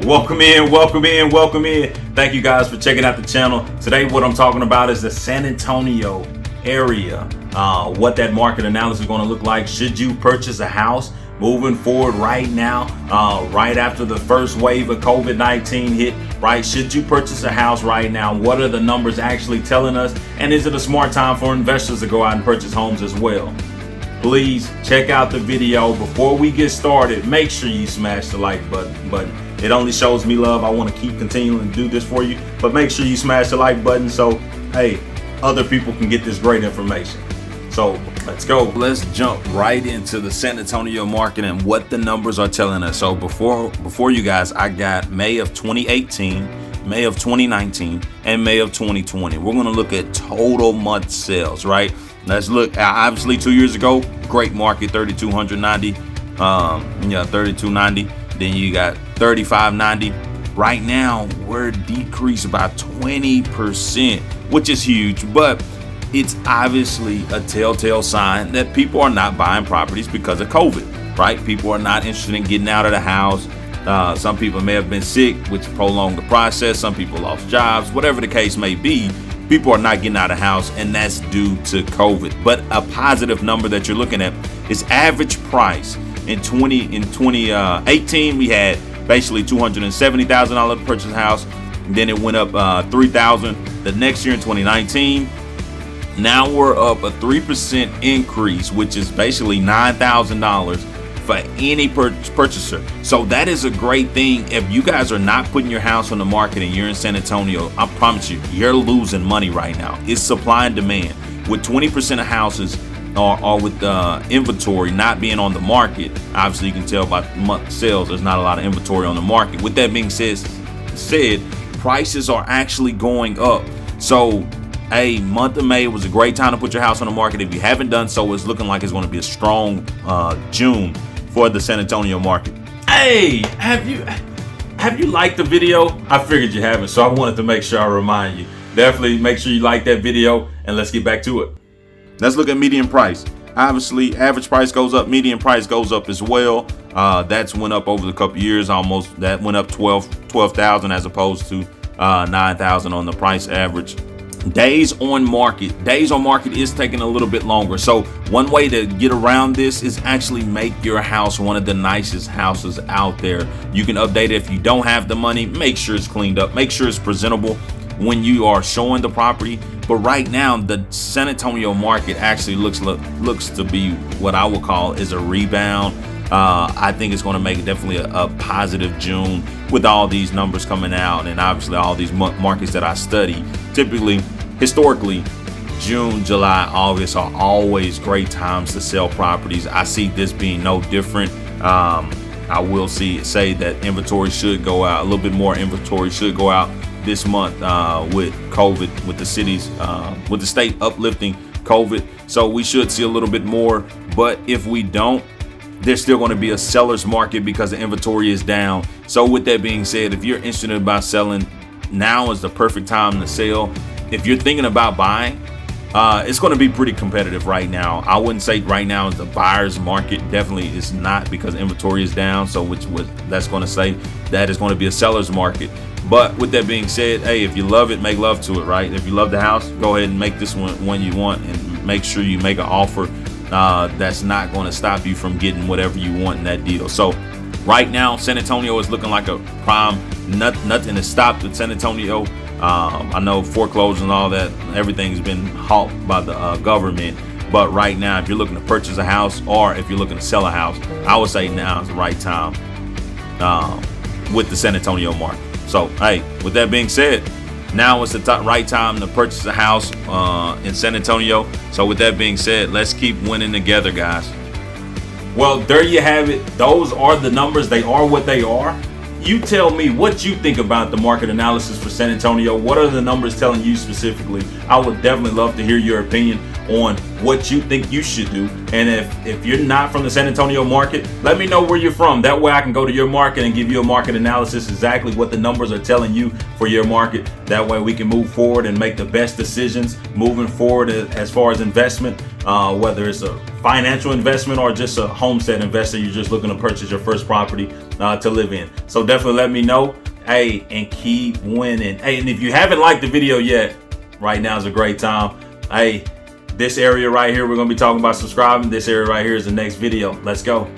Welcome in, welcome in, welcome in. Thank you guys for checking out the channel. Today what I'm talking about is the San Antonio area. What that market analysis is going to look like. Should you purchase a house moving forward right now, right after the first wave of COVID-19 hit, right? Should you purchase a house right now? What are the numbers actually telling us? And is it a smart time for investors to go out and purchase homes as well? Please check out the video. Before we get started, make sure you smash the like button. It only shows me love. I want to keep continuing to do this for you, but make sure you smash the like button so, hey, other people can get this great information. So let's go. Let's jump right into the San Antonio market and what the numbers are telling us. So before you guys, I got May of 2018, May of 2019, and May of 2020. We're going to look at total month sales, right? Let's look at, obviously 2 years ago, great market, 3,290, 3,290. Then you got 3,590. Right now, we're decreased about 20%, which is huge, but it's obviously a telltale sign that people are not buying properties because of COVID, right? People are not interested in getting out of the house. Some people may have been sick, which prolonged the process. Some people lost jobs, whatever the case may be. People are not getting out of the house, and that's due to COVID. But a positive number that you're looking at is average price. In 2018, we had basically $270,000 to purchase a house. And then it went up $3,000 the next year in 2019. Now we're up a 3% increase, which is basically $9,000 for any purchaser. So that is a great thing. If you guys are not putting your house on the market and you're in San Antonio, I promise you, you're losing money right now. It's supply and demand. With 20% of houses or with the inventory not being on the market, obviously you can tell by month sales there's not a lot of inventory on the market. With that being said, prices are actually going up. So a month of May was a great time to put your house on the market. If you haven't done so, it's looking like it's going to be a strong June for the San Antonio market. Hey, have you liked the video? I figured you haven't, so I wanted to make sure I remind you. Definitely make sure you like that video, and let's get back to it. Let's look at median price. Obviously, average price goes up, median price goes up as well. That's went up over the couple years almost. That went up 12,000 as opposed to 9,000 on the price average. Days on market is taking a little bit longer. So one way to get around this is actually make your house one of the nicest houses out there. You can update it if you don't have the money. Make sure it's cleaned up, make sure it's presentable when you are showing the property. But right now the San Antonio market actually looks to be what I would call is a rebound. I think it's going to make definitely a positive June with all these numbers coming out, and obviously all these markets that I study. Typically, historically, June, July, August are always great times to sell properties. I see this being no different. I will say that inventory should go out, a little bit more inventory should go out this month with COVID, with the cities, with the state uplifting COVID. So we should see a little bit more, but if we don't, there's still going to be a seller's market because the inventory is down. So with that being said, if you're interested about selling, now is the perfect time to sell. If you're thinking about buying, it's going to be pretty competitive right now. I wouldn't say right now is the buyer's market. Definitely is not, because inventory is down. So that's going to say that is going to be a seller's market. But with that being said, hey, if you love it, make love to it, right? If you love the house, go ahead and make this one you want, and make sure you make an offer that's not going to stop you from getting whatever you want in that deal. So right now, San Antonio is looking like a prime. Nothing has stopped with San Antonio. I know foreclosures and all that, everything's been halted by the government. But right now, if you're looking to purchase a house or if you're looking to sell a house, I would say now is the right time with the San Antonio market. So, hey, with that being said, now is the right time to purchase a house in San Antonio. So with that being said, let's keep winning together, guys. Well, there you have it. Those are the numbers. They are what they are. You tell me what you think about the market analysis for San Antonio. What are the numbers telling you specifically? I would definitely love to hear your opinion on what you think you should do. And if you're not from the San Antonio market, let me know where you're from. That way I can go to your market and give you a market analysis, exactly what the numbers are telling you for your market. That way we can move forward and make the best decisions moving forward as far as investment. whether it's a financial investment or just a homestead investor, you're just looking to purchase your first property to live in. So definitely let me know. Hey, and keep winning. Hey, and if you haven't liked the video yet, right now is a great time. Hey, this area right here, we're going to be talking about subscribing. This area right here is the next video. Let's go.